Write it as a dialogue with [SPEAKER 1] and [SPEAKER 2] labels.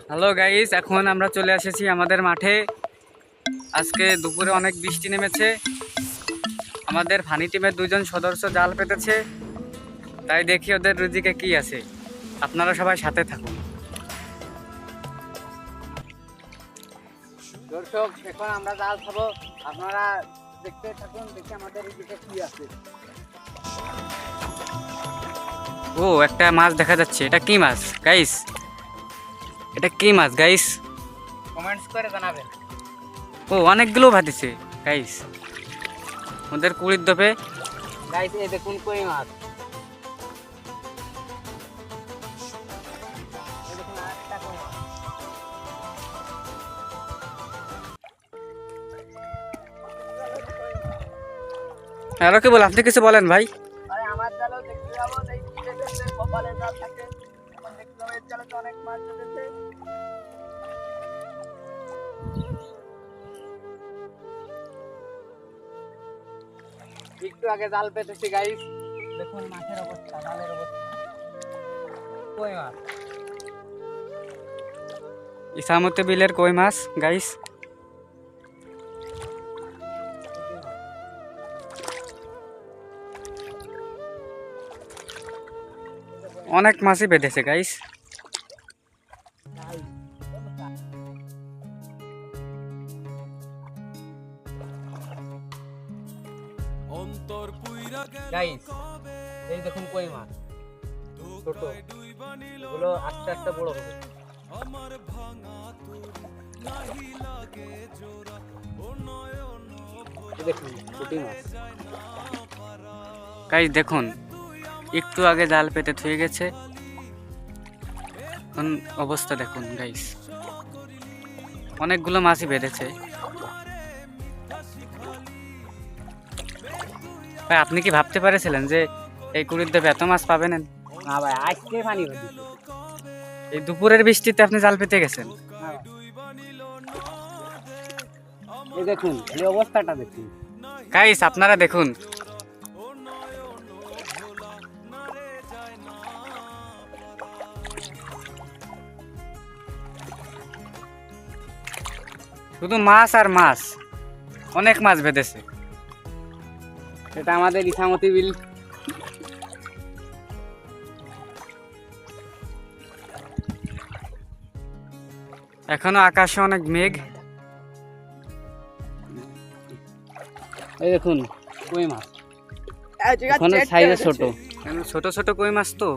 [SPEAKER 1] Hello guys, এখন আমরা চলে এসেছি আমাদের মাঠে। আজকে দুপুরে অনেক বৃষ্টি নেমেছে। আমাদের ফানি টিমের দুজন সদস্য জাল পেতেছে, তাই দেখি ওদের রুজিকে কি আছে। আপনারা সবাই সাথে থাকুন। দর্শক, এখন আমরা জাল খাবো, আপনারা দেখতে থাকুন, দেখি আমাদের রুজিকে কি আছে। ও, একটা মাছ দেখা যাচ্ছে। এটা কি মাছ গাইস? এটা কি মাছ গাইস? কমেন্টস করে জানাবেন। ও, অনেকগুলো ভাতিছে গাইস, ওদের কুড়ির দপে। গাইস, এই দেখুন কই মাছ। আরো কি বল, আপনি কিছু বলেন ভাই।
[SPEAKER 2] আমার জালও দেখতে যাবো, কপালে জাল থাকে, এখন দেখতে যাবো এর জালে তো অনেক মাছ ধরেছে।
[SPEAKER 1] একটু আগে জাল পেতেছি গাইস, দেখুন মাছের অবস্থা, জালের অবস্থা। কই মাছ, ইসামতি বিলের কই মাছ গাইস। অনেক মাছই বেঁধেছে গাইস। গাইস, এই দেখুন কই মাছ, ছোট, এগুলো আস্তে আস্তে বড় হবে। দেখুন পুঁটি মাছ গাইস, দেখুন একটু আগে জাল পেতে থুয়ে গেছে, এখন অবস্থা দেখুন গাইস, অনেকগুলো মাছই বেঁধেছে। ভাই, আপনি কি ভাবতে পারেছিলেন যে এই কুড়ির দপে এত মাছ পাবেন?
[SPEAKER 2] না ভাই, আজকে পানি হচ্ছে।
[SPEAKER 1] এই দুপুরের বৃষ্টিতে আপনি জাল পেতে গেছেন?
[SPEAKER 2] এই দেখুন, এই অবস্থাটা দেখুন
[SPEAKER 1] গাইস, আপনারা দেখুন। শুধু মাছ আর মাছ, অনেক মাছ বেঁধেছে। এটা আমাদের ইসামতি বিল। এখনো আকাশে অনেক মেঘ।
[SPEAKER 2] এই দেখুন কই মাছ,
[SPEAKER 1] সাইজে ছোট ছোট কই মাছ তো।